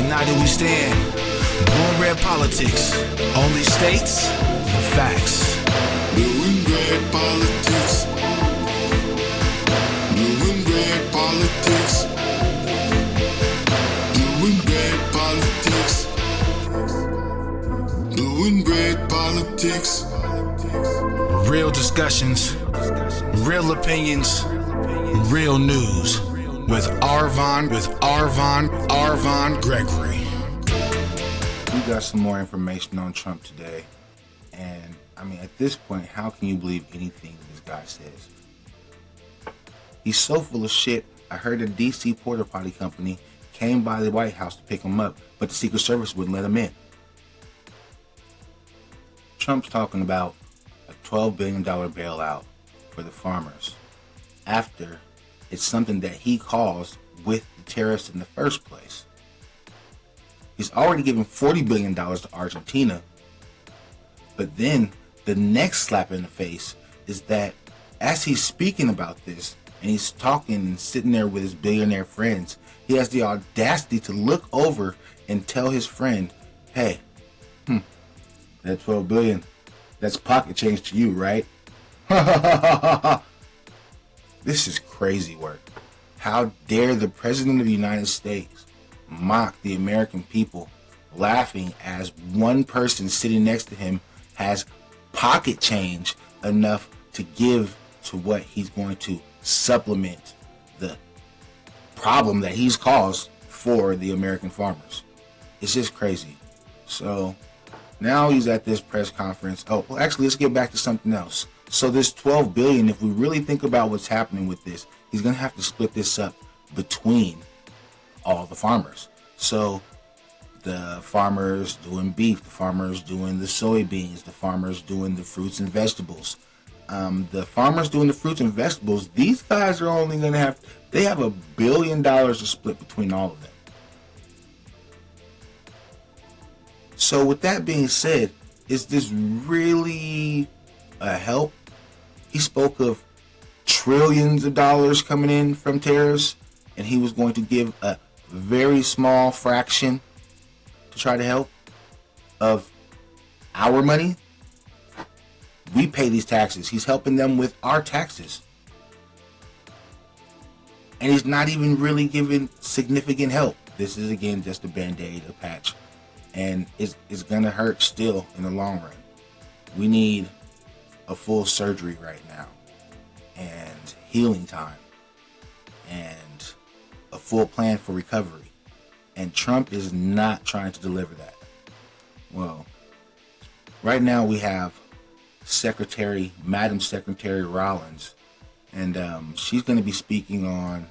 United we stand. Born red politics. Only states, the facts. Doing red politics. Doing red politics. Doing red politics. Doing red politics. Real discussions, real opinions, real news. With Arvon Gregory. We got some more information on Trump today. And, I mean, at this point, how can you believe anything this guy says? He's so full of shit. I heard a D.C. porta potty company came by the White House to pick him up, but the Secret Service wouldn't let him in. Trump's talking about a $12 billion bailout for the farmers after it's something that he caused with the terrorists in the first place. He's already given $40 billion to Argentina. But then the next slap in the face is that as he's speaking about this and he's talking and sitting there with his billionaire friends, he has the audacity to look over and tell his friend, hey, that 12 billion, that's pocket change to you, right? This is crazy work. How dare the President of the United States mock the American people, laughing as one person sitting next to him has pocket change enough to give to what he's going to supplement the problem that he's caused for the American farmers. It's just crazy. So now he's at this press conference. Oh, well, actually, let's get back to something else. So this 12 billion, if we really think about what's happening with this, he's going to have to split this up between all the farmers. So the farmers doing beef, the farmers doing the soybeans, the farmers doing the fruits and vegetables. The farmers doing the fruits and vegetables, these guys are only going to have, they have $1 billion to split between all of them. So with that being said, is this really a help? He spoke of trillions of dollars coming in from tariffs, and he was going to give a very small fraction to try to help of our money. We pay these taxes. He's helping them with our taxes. And he's not even really giving significant help. This is, again, just a band-aid, a patch. And it's going to hurt still in the long run. We need a full surgery right now, and healing time, and a full plan for recovery. And Trump is not trying to deliver that. Well, right now we have Maddam Secretary Rollins, and she's going to be speaking on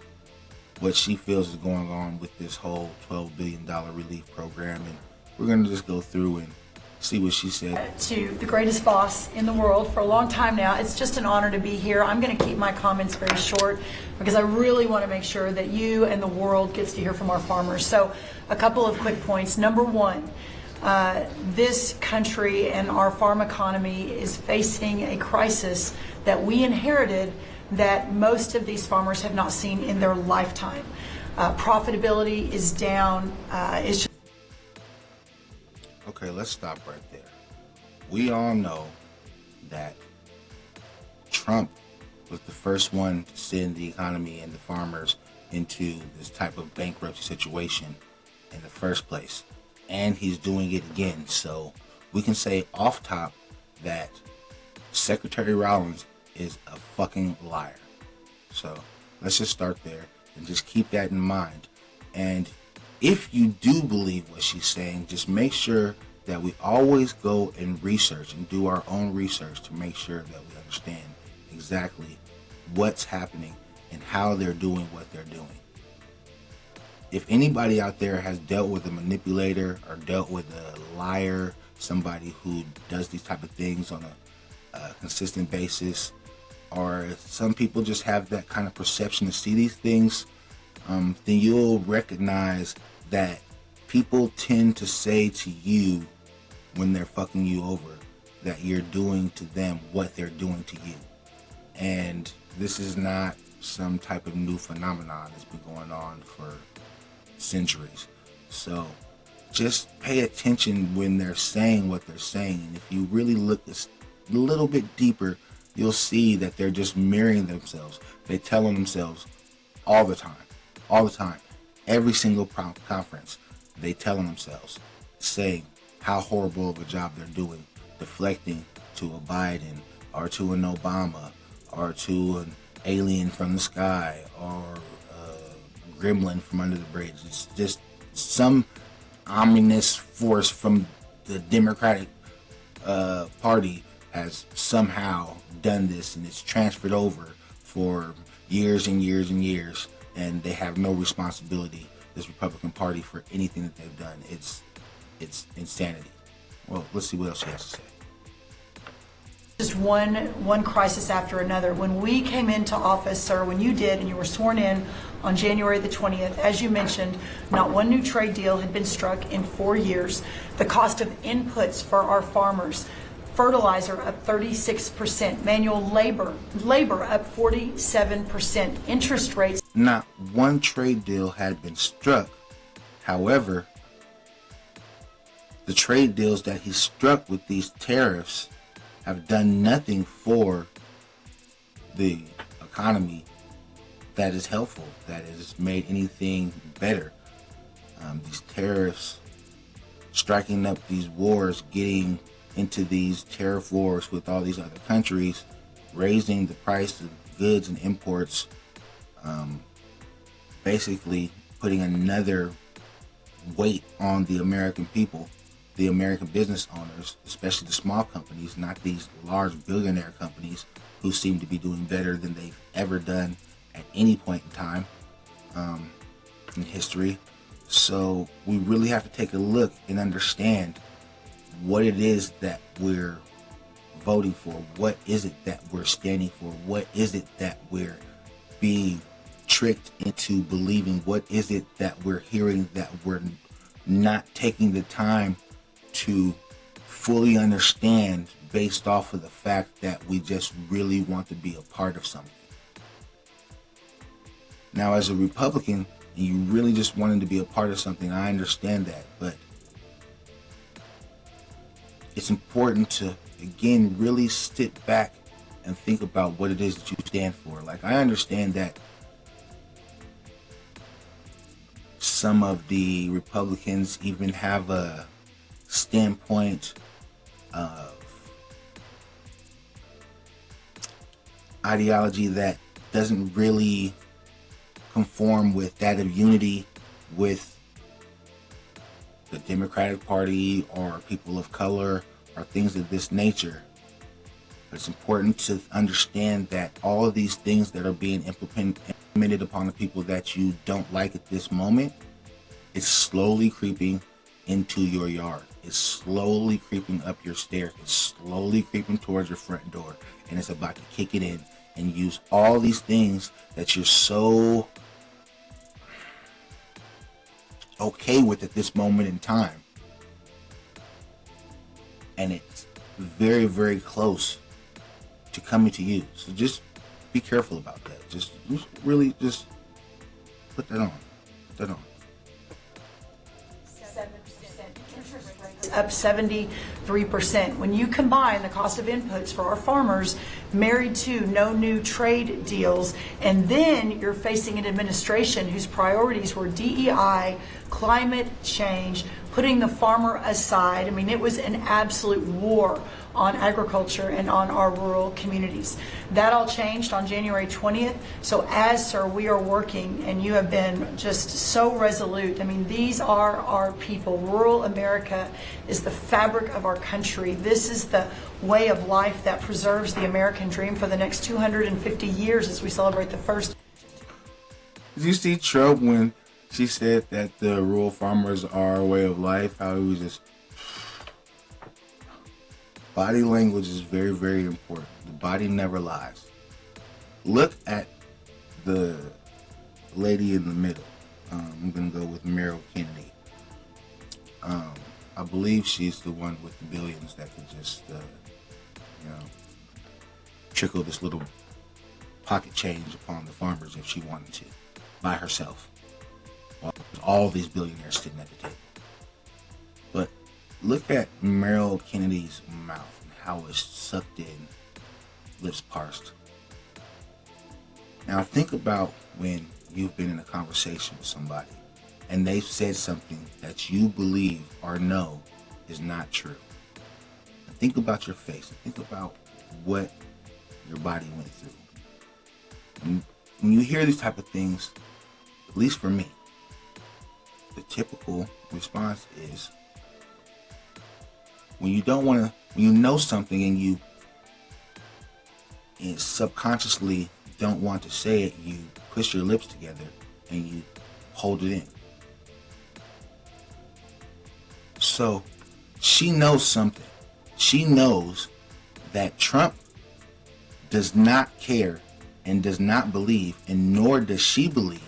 what she feels is going on with this whole $12 billion relief program, and we're going to just go through and see what she said. To the greatest boss in the world for a long time now. It's just an honor to be here. I'm going to keep my comments very short because I really want to make sure that you and the world gets to hear from our farmers. So a couple of quick points. Number one, this country and our farm economy is facing a crisis that we inherited that most of these farmers have not seen in their lifetime. Profitability is down. It's just Okay, let's stop right there. We all know that Trump was the first one to send the economy and the farmers into this type of bankruptcy situation in the first place. And he's doing it again. So we can say off top that Secretary Rollins is a fucking liar. So let's just start there and just keep that in mind. And if you do believe what she's saying, just make sure that we always go and research and do our own research to make sure that we understand exactly what's happening and how they're doing what they're doing. If anybody out there has dealt with a manipulator or dealt with a liar, somebody who does these type of things on a consistent basis, or some people just have that kind of perception to see these things, then you'll recognize that people tend to say to you when they're fucking you over that you're doing to them what they're doing to you. And this is not some type of new phenomenon that's been going on for centuries. So just pay attention when they're saying what they're saying. And if you really look a little bit deeper, you'll see that they're just mirroring themselves. They tell themselves all the time, every single conference, they tell themselves, saying how horrible of a job they're doing, deflecting to a Biden or to an Obama or to an alien from the sky or a gremlin from under the bridge. It's just some ominous force from the Democratic Party has somehow done this, and it's transferred over for years and years and years, and they have no responsibility, this Republican Party, for anything that they've done. It's insanity. Well, let's see what else she has to say. Just one crisis after another. When we came into office, sir, when you did, and you were sworn in on January the 20th, as you mentioned, not one new trade deal had been struck in 4 years. The cost of inputs for our farmers, fertilizer up 36%, manual labor up 47%, interest rates. Not one trade deal had been struck. However, the trade deals that he struck with these tariffs have done nothing for the economy that is helpful, that has made anything better. These tariffs, striking up these wars, getting into these tariff wars with all these other countries, raising the price of goods and imports, basically putting another weight on the American people, the American business owners, especially the small companies, not these large billionaire companies who seem to be doing better than they've ever done at any point in time in history. So we really have to take a look and understand what it is that we're voting for. What is it that we're standing for? What is it that we're being tricked into believing? What is it that we're hearing that we're not taking the time to fully understand, based off of the fact that we just really want to be a part of something? Now, as a Republican, and you really just wanted to be a part of something, I understand that, but it's important to, again, really sit back and think about what it is that you stand for. Like, I understand that some of the Republicans even have a standpoint of ideology that doesn't really conform with that of unity with the Democratic Party or people of color or things of this nature. But it's important to understand that all of these things that are being implemented upon the people that you don't like at this moment, it's slowly creeping into your yard. It's slowly creeping up your stairs. It's slowly creeping towards your front door. And it's about to kick it in and use all these things that you're so okay with at this moment in time. And it's very, very close to coming to you. So just be careful about that. Just really just put that on. Put that on. Up 73%. When you combine the cost of inputs for our farmers, married to no new trade deals, and then you're facing an administration whose priorities were DEI, climate change, putting the farmer aside. I mean, it was an absolute war on agriculture and on our rural communities. That all changed on January 20th. So as, sir, we are working, and you have been just so resolute. I mean, these are our people. Rural America is the fabric of our country. This is the way of life that preserves the American dream for the next 250 years as we celebrate the first. Did you see Trump when she said that the rural farmers are a way of life? How he was just... Body language is very, very important. The body never lies. Look at the lady in the middle. I'm going to go with Meryl Kennedy. I believe she's the one with the billions that could just, trickle this little pocket change upon the farmers if she wanted to, by herself. While all these billionaires sitting at the table. Look at Meryl Kennedy's mouth and how it's sucked in, lips parsed. Now think about when you've been in a conversation with somebody and they've said something that you believe or know is not true. And think about your face and think about what your body went through. When you hear these type of things, at least for me, the typical response is when you don't want to, when you know something and subconsciously don't want to say it, you push your lips together and you hold it in. So she knows something. She knows that Trump does not care and does not believe, and nor does she believe,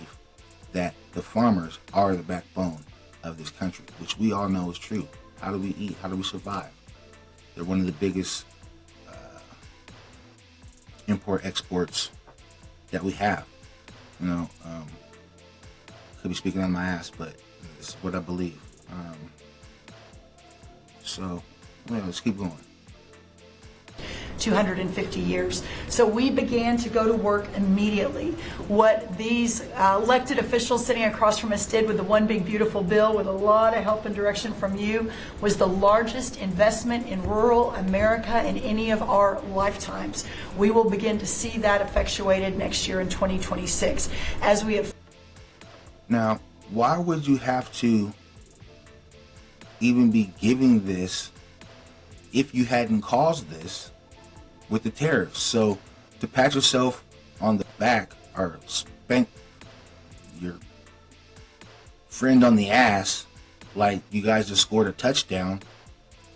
that the farmers are the backbone of this country, which we all know is true. How do we eat? How do we survive? They're one of the biggest import-exports that we have. You know, could be speaking on my ass, but it's what I believe. So, well, let's keep going. 250 years. So we began to go to work immediately. What these elected officials sitting across from us did with the One Big Beautiful Bill, with a lot of help and direction from you, was the largest investment in rural America in any of our lifetimes. We will begin to see that effectuated next year in 2026. As we have. Now, why would you have to even be giving this if you hadn't caused this with the tariffs? So to pat yourself on the back or spank your friend on the ass like you guys just scored a touchdown,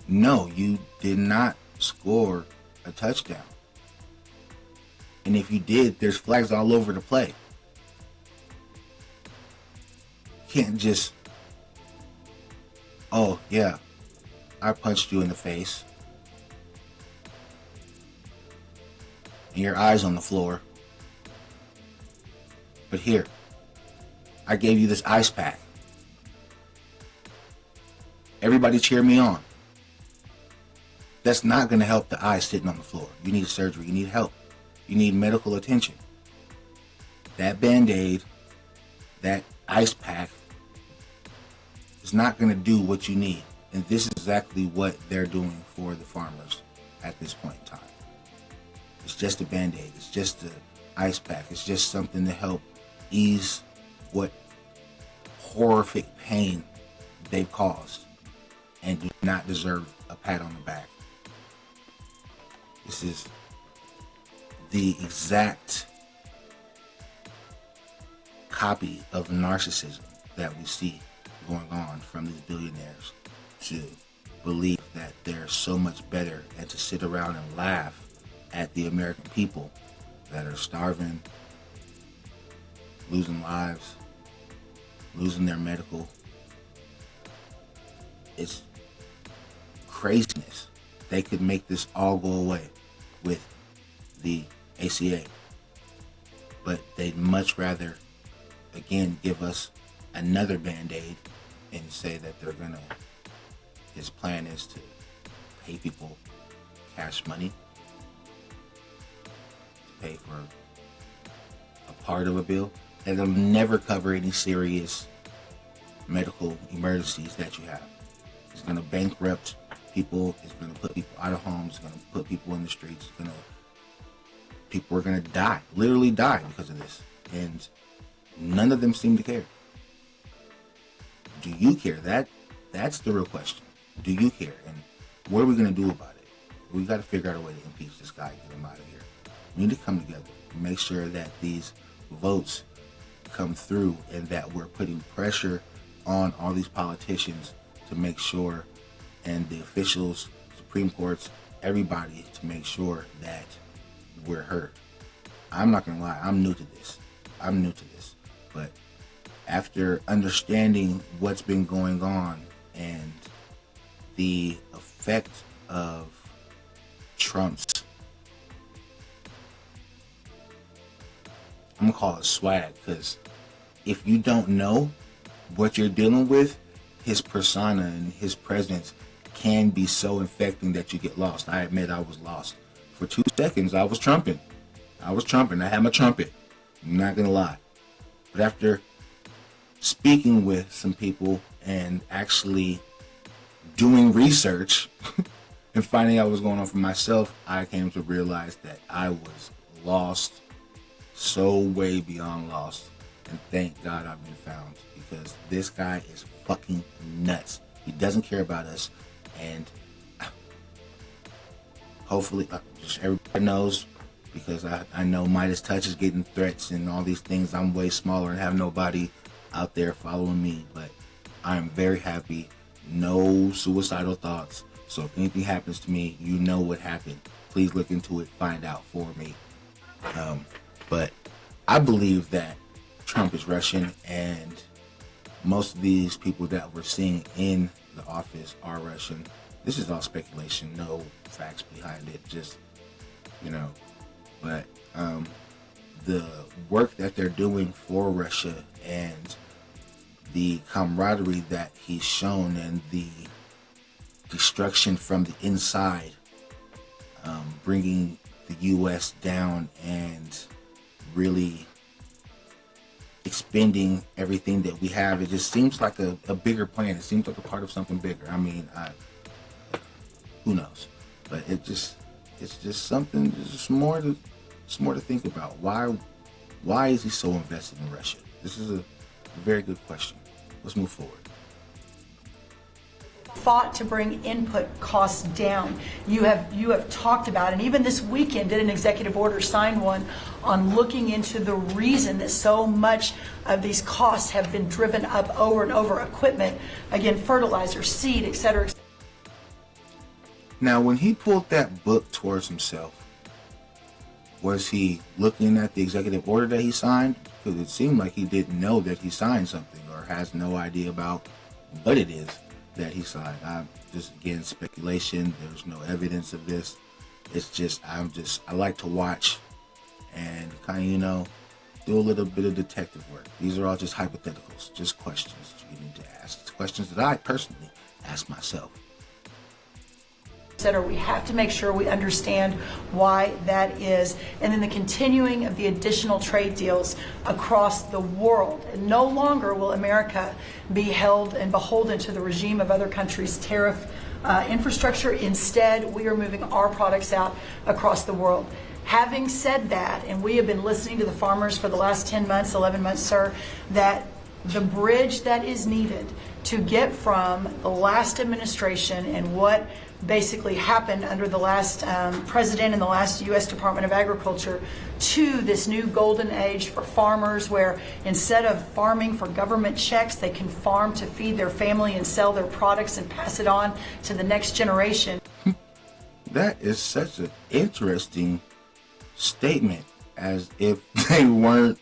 no, you did not score a touchdown. And if you did, there's flags all over the play. You can't just, oh yeah, I punched you in the face, and your eyes on the floor. But here, I gave you this ice pack. Everybody cheer me on. That's not going to help the eye sitting on the floor. You need surgery. You need help. You need medical attention. That Band-Aid, that ice pack, is not going to do what you need. And this is exactly what they're doing for the farmers at this point in time. It's just a Band-Aid. It's just an ice pack. It's just something to help ease what horrific pain they've caused, and do not deserve a pat on the back. This is the exact copy of narcissism that we see going on from these billionaires, to believe that they're so much better and to sit around and laugh at the American people that are starving, losing lives, losing their medical. It's craziness. They could make this all go away with the ACA, but they'd much rather, again, give us another Band-Aid and say that they're gonna, his plan is to pay people cash money to pay for a part of a bill, and it'll never cover any serious medical emergencies that you have. It's gonna bankrupt people. It's gonna put people out of homes. It's gonna put people in the streets. People are gonna die, literally die, because of this, and none of them seem to care. Do you care? That's the real question. Do you care? And what are we gonna do about it? We got to figure out a way to impeach this guy, get him out of here. We need to come together and make sure that these votes come through, and that we're putting pressure on all these politicians to make sure, and the officials, Supreme Courts, everybody, to make sure that we're heard. I'm not gonna lie, I'm new to this. But after understanding what's been going on and the effect of Trump's, I'm gonna call it swag, because if you don't know what you're dealing with, his persona and his presence can be so infecting that you get lost. I admit I was lost. For 2 seconds, I was trumping. I had my trumpet. I'm not going to lie. But after speaking with some people and actually doing research and finding out what was going on for myself, I came to realize that I was lost, so way beyond lost. And thank God I've been found, because this guy is fucking nuts. He doesn't care about us, and hopefully just everybody knows, because I know Midas Touch is getting threats and all these things. I'm way smaller and have nobody out there following me, but I'm very happy. No suicidal thoughts. So if anything happens to me, you know what happened. Please look into it, find out for me. But I believe that Trump is Russian, and most of these people that we're seeing in the office are Russian. This is all speculation, no facts behind it, just, but the work that they're doing for Russia and the camaraderie that he's shown and the destruction from the inside, bringing the U.S. down and really expending everything that we have. It just seems like a bigger plan. It seems like a part of something bigger. I mean, who knows? But it's just something. It's more to think about. Why is he so invested in Russia? This is a very good question. Let's move forward. Fought to bring input costs down. You have talked about, and even this weekend did an executive order, signed one on looking into the reason that so much of these costs have been driven up over and over. Equipment, again, fertilizer, seed, etc. Now, when he pulled that book towards himself, was he looking at the executive order that he signed? Because it seemed like he didn't know that he signed something, or has no idea about what it is that he signed. Just again, speculation. There's no evidence of this. It's just, I like to watch and kind of, do a little bit of detective work. These are all just hypotheticals, just questions that you need to ask. It's questions that I personally ask myself. We have to make sure we understand why that is, and then the continuing of the additional trade deals across the world. And no longer will America be held and beholden to the regime of other countries' tariff infrastructure. Instead, we are moving our products out across the world. Having said that, and we have been listening to the farmers for the last 10 months, 11 months, sir, that the bridge that is needed to get from the last administration and what basically happened under the last president and the last U.S. Department of Agriculture to this new golden age for farmers, where instead of farming for government checks, they can farm to feed their family and sell their products and pass it on to the next generation. That is such an interesting statement, as if they weren't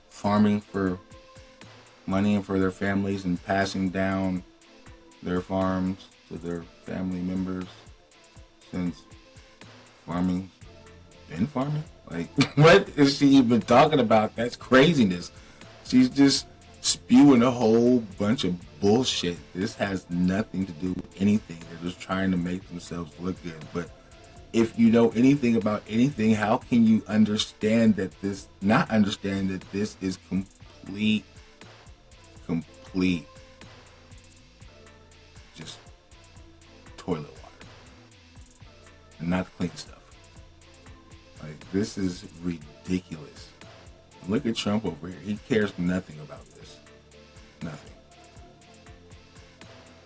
farming for money and for their families and passing down their farms to their family members since farming been farming. Like, what is she even talking about? That's craziness. She's just spewing a whole bunch of bullshit. This has nothing to do with anything. They're just trying to make themselves look good. But if you know anything about anything, how can you understand that this, not understand that this is complete just toilet water and not the clean stuff? Like, this is ridiculous. Look at Trump over here. He cares nothing about this. Nothing.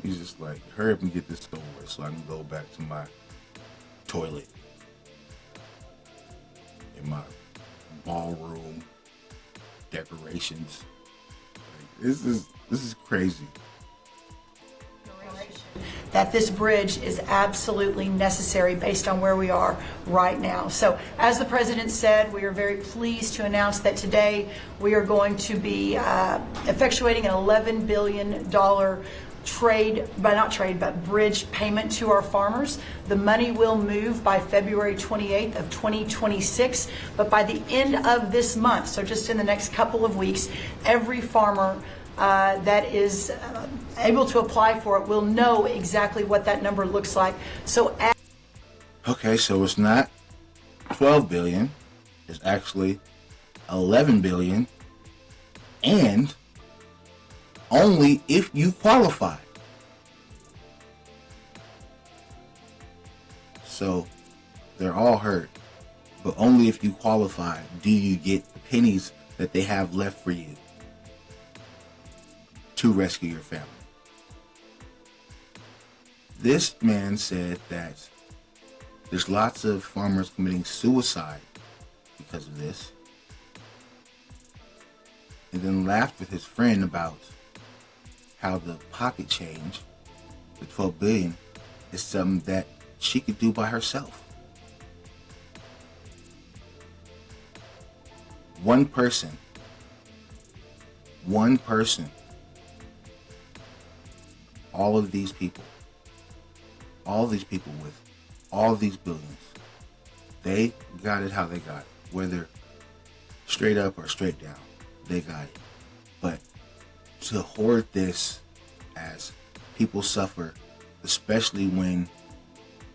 He's just like, hurry up and get this over with so I can go back to my toilet in my ballroom decorations. Like, this is crazy. That this bridge is absolutely necessary based on where we are right now. So, as the president said, we are very pleased to announce that today we are going to be effectuating an $11 billion bridge payment to our farmers. The money will move by February 28th of 2026, but by the end of this month, so just in the next couple of weeks, every farmer that is able to apply for it will know exactly what that number looks like. So, Okay, so it's not 12 billion, it's actually 11 billion, and only if you qualify. So they're all hurt, but only if you qualify do you get the pennies that they have left for you to rescue your family. This man said that there's lots of farmers committing suicide because of this, and then laughed with his friend about how the pocket change, the 12 billion, is something that she could do by herself. One person, all of these people with all these billions, they got it how they got it. Whether straight up or straight down, they got it. But to hoard this as people suffer, especially when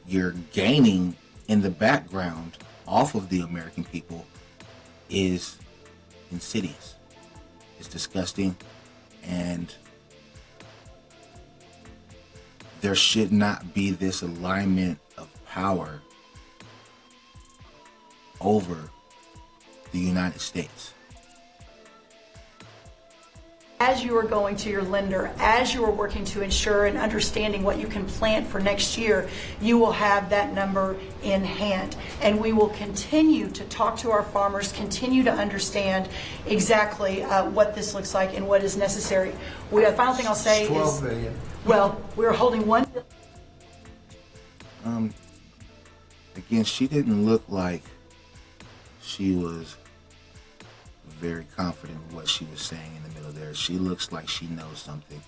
you're gaining in the background off of the American people, is insidious. It's disgusting, and there should not be this alignment of power over the United States. as you are going to your lender, as you are working to ensure and understanding what you can plant for next year, you will have that number in hand. And we will continue to talk to our farmers, continue to understand exactly what this looks like and what is necessary. The final thing I'll say is, 12 billion. well, we're holding one. Again, she didn't look like she was very confident in what she was saying in the middle there. She looks like she knows something.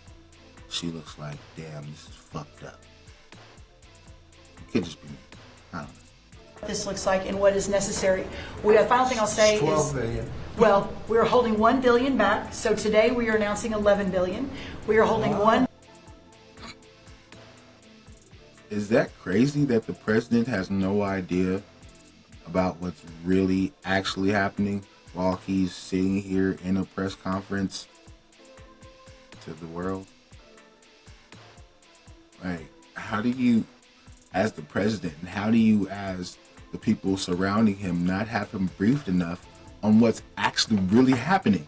She looks like, damn, this is fucked up. It could just be me. I don't know. This looks like and what is necessary. The final thing I'll say is, 12 billion. well, we're holding $1 billion back. So today we are announcing $11 billion. We are holding one. Is that crazy that the president has no idea about what's really actually happening while he's sitting here in a press conference to the world? Like, how do you, as the president, and how do you, as the people surrounding him, not have him briefed enough on what's actually really happening?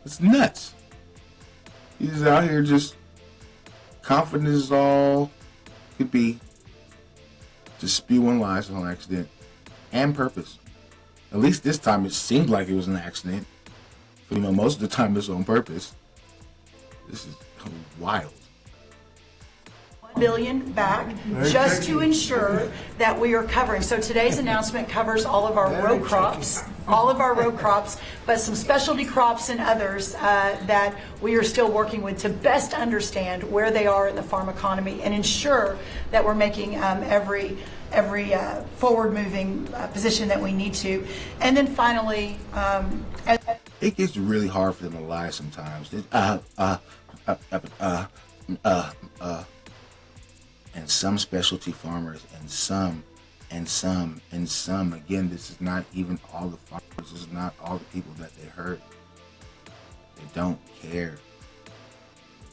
It's nuts. He's out here just confident as all could be, just spewing lies on accident and purpose. At least this time it seemed like it was an accident. But, you know, most of the time it's on purpose. This is wild. $1 billion back just to ensure that we are covering. So today's announcement covers all of our row crops, but some specialty crops and others that we are still working with to best understand where they are in the farm economy and ensure that we're making every forward-moving position that we need to. And then finally, It gets really hard for them to lie sometimes. And some specialty farmers, and some. Again, this is not even all the farmers. This is not all the people that they hurt. They don't care.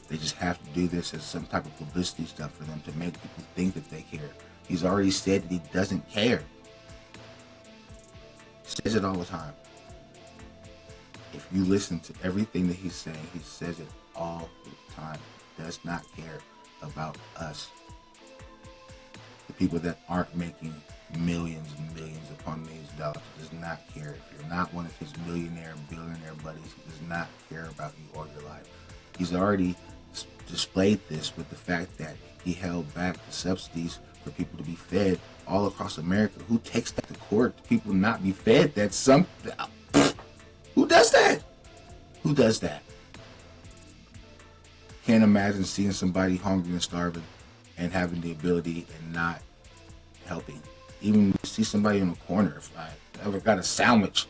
They just have to do this as some type of publicity stuff for them to make people think that they care. He's already said that he doesn't care. He says it all the time. If you listen to everything that he's saying, he says it all the time. He does not care about us. The people that aren't making millions and millions upon millions of dollars. He does not care. If you're not one of his millionaire, billionaire buddies, he does not care about you or your life. He's already displayed this with the fact that he held back the subsidies for people to be fed all across America. Who takes that to court to people not be fed? That's some. Who does that? Who does that? Can't imagine seeing somebody hungry and starving and having the ability and not helping. Even when you see somebody in the corner, if I ever got a sandwich,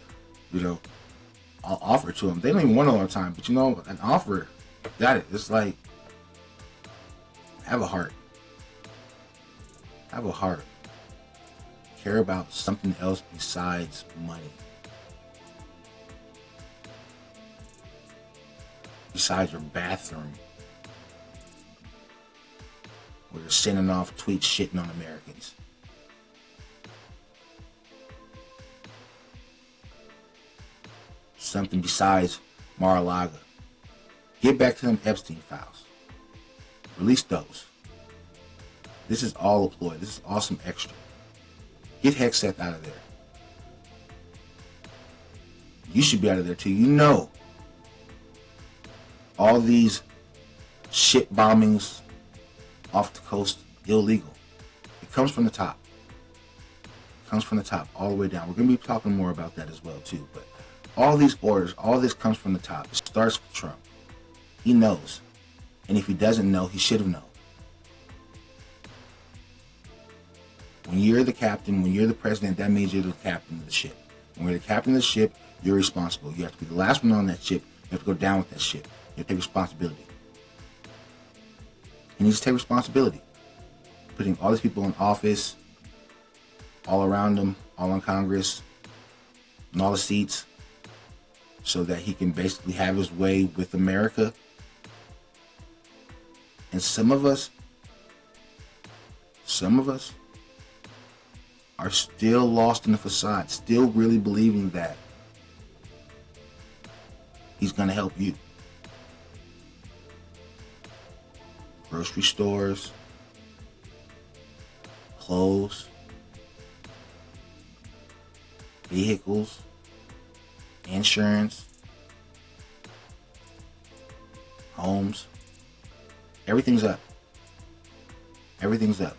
you know, offer to them. They don't even want it all the time, but you know, an offer, got it. It's like, have a heart. Have a heart. Care about something else besides money. Besides your bathroom. Where you're sending off tweets shitting on Americans. Something besides Mar-a-Lago. Get back to them Epstein files. Release those. This is all a ploy. This is awesome extra. Get Hexeth out of there. You should be out of there too. You know, all these shit bombings off the coast, illegal. It comes from the top. It comes from the top all the way down. We're going to be talking more about that as well too. But all these orders, all this comes from the top. It starts with Trump. He knows. And if he doesn't know, he should have known. When you're the captain, when you're the president, that means you're the captain of the ship. When you're the captain of the ship, you're responsible. You have to be the last one on that ship. You have to go down with that ship. You have to take responsibility. He needs to take responsibility. Putting all these people in office, all around him, all in Congress, and all the seats, so that he can basically have his way with America. And some of us are still lost in the facade, still really believing that he's going to help you. Grocery stores, clothes, vehicles, insurance, homes. Everything's up. Everything's up.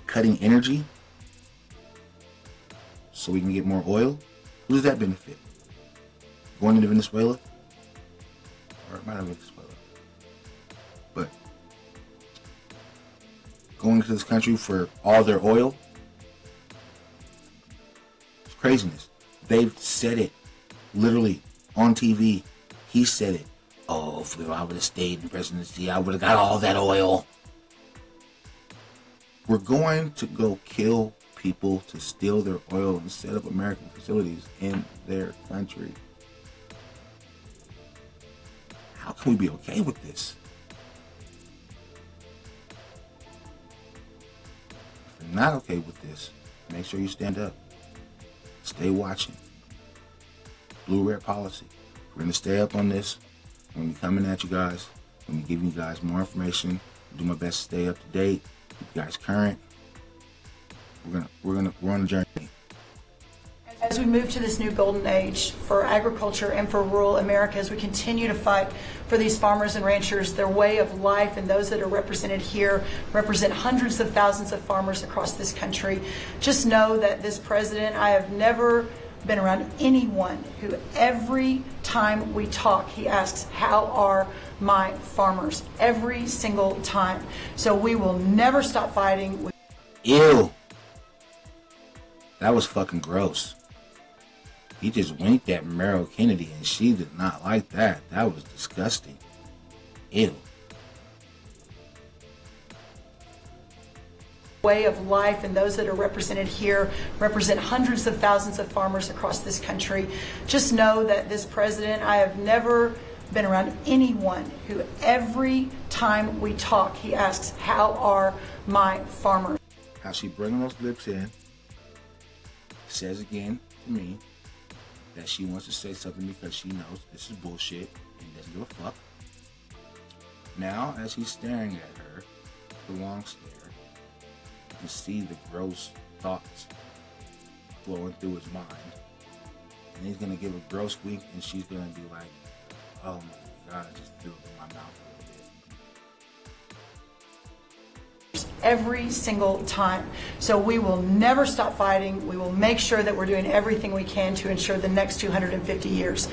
Cutting energy so we can get more oil. Who does that benefit? Going into Venezuela? Or it might not be Venezuela. But going to this country for all their oil? It's craziness. They've said it literally on TV. He said it. Oh, if I would have stayed in the presidency, I would have got all that oil. We're going to go kill people to steal their oil and set up American facilities in their country. How can we be okay with this? If you're not okay with this, make sure you stand up. Stay watching. Blue Red Policy. We're going to stay up on this. I'm going to be coming at you guys. I'm going to be giving you guys more information. I'll do my best to stay up to date. Keep you guys current. We're on a journey. As we move to this new golden age for agriculture and for rural America, as we continue to fight for these farmers and ranchers, their way of life, and those that are represented here represent hundreds of thousands of farmers across this country. Just know that this president, I have never been around anyone who every time we talk, he asks, how are my farmers? Every single time. So we will never stop fighting. Ew. That was fucking gross. He just winked at Meryl Kennedy and she did not like that. That was disgusting. Ew. Way of life, and those that are represented here represent hundreds of thousands of farmers across this country. Just know that this president, I have never been around anyone who every time we talk, he asks, how are my farmers? How she bringing those lips in, says again to me that she wants to say something because she knows this is bullshit and doesn't give a fuck. Now, as he's staring at her, the long stare, you can see the gross thoughts flowing through his mind. And he's gonna give a gross wink and she's gonna be like, oh my God, I just threw up in my mouth a little bit. Every single time. So we will never stop fighting. We will make sure that we're doing everything we can to ensure the next 250 years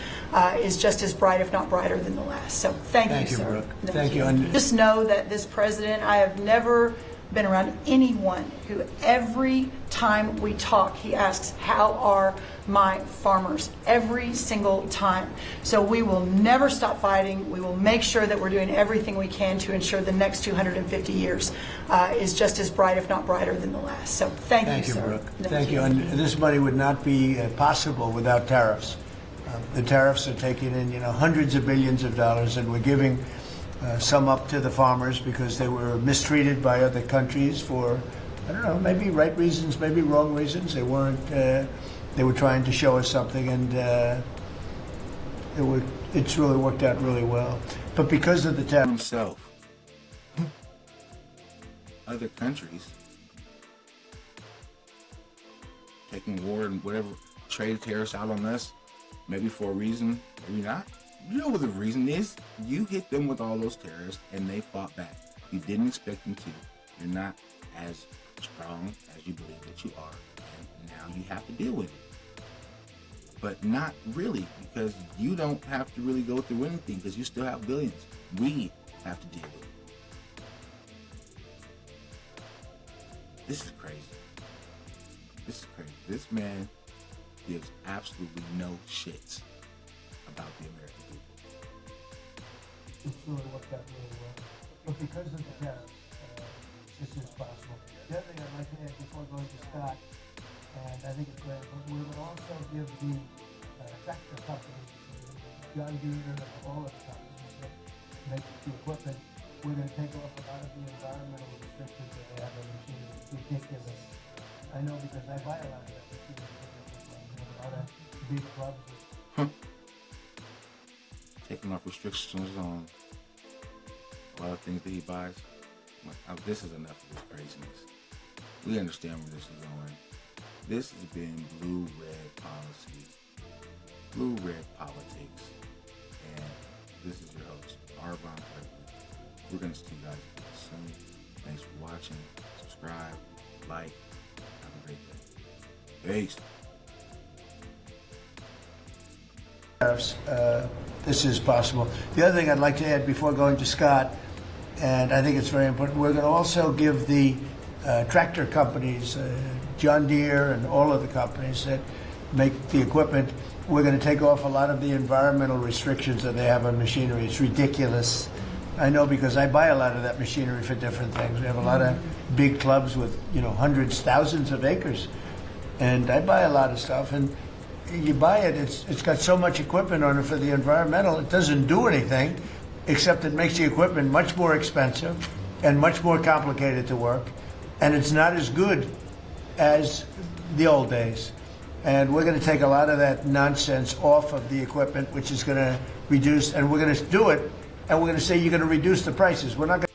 is just as bright, if not brighter, than the last. So thank you, sir. Brooke. Thank you. Just know that this president, I have never been around anyone who every time we talk, he asks, how are my farmers? Every single time. So we will never stop fighting. We will make sure that we're doing everything we can to ensure the next 250 years is just as bright, if not brighter, than the last. So thank you, sir. Brooke. Thank you. And this money would not be possible without tariffs. The tariffs are taking in, hundreds of billions of dollars, and we're giving some up to the farmers because they were mistreated by other countries for, I don't know, maybe right reasons, maybe wrong reasons. They weren't. They were trying to show us something, and it's really worked out really well. But because of the tariffs, himself, other countries taking war and whatever, trade tariffs out on us, maybe for a reason, maybe not. You know what the reason is? You hit them with all those tariffs and they fought back. You didn't expect them to. You're not as strong as you believe that you are. And now you have to deal with it. But not really, because you don't have to really go through anything because you still have billions. We have to deal with it. This is crazy. This is crazy. This man gives absolutely no shits about the American people. it's really worked out really well. But because of the tariffs, this is possible. The other thing I'd like to add before going to Scott, and I think it's very important, we would also give the tractor companies, John Deere and all of the companies that make the equipment, we're going to take off a lot of the environmental restrictions that they have on machinery. It's ridiculous. I know because I buy a lot of that machinery. A lot of big clubs. Taking off restrictions on a lot of things that he buys. This is enough of this craziness. We understand where this is going. This has been blue-red policy, blue-red politics, and this is your host, Arvon Kirkland. We're going to see you guys soon. Thanks for watching. Subscribe, like. Have a great day. Peace. This is possible. The other thing I'd like to add before going to Scott, and I think it's very important, we're going to also give the tractor companies, John Deere and all of the companies that make the equipment, we're going to take off a lot of the environmental restrictions that they have on machinery. It's ridiculous. I know because I buy a lot of that machinery for different things. We have a lot of big clubs with, hundreds, thousands of acres. And I buy a lot of stuff, and you buy it, it's got so much equipment on it for the environmental, it doesn't do anything, except it makes the equipment much more expensive and much more complicated to work, and it's not as good as the old days. And we're going to take a lot of that nonsense off of the equipment, which is going to reduce, and we're going to do it, and we're going to say you're going to reduce the prices. We're not going to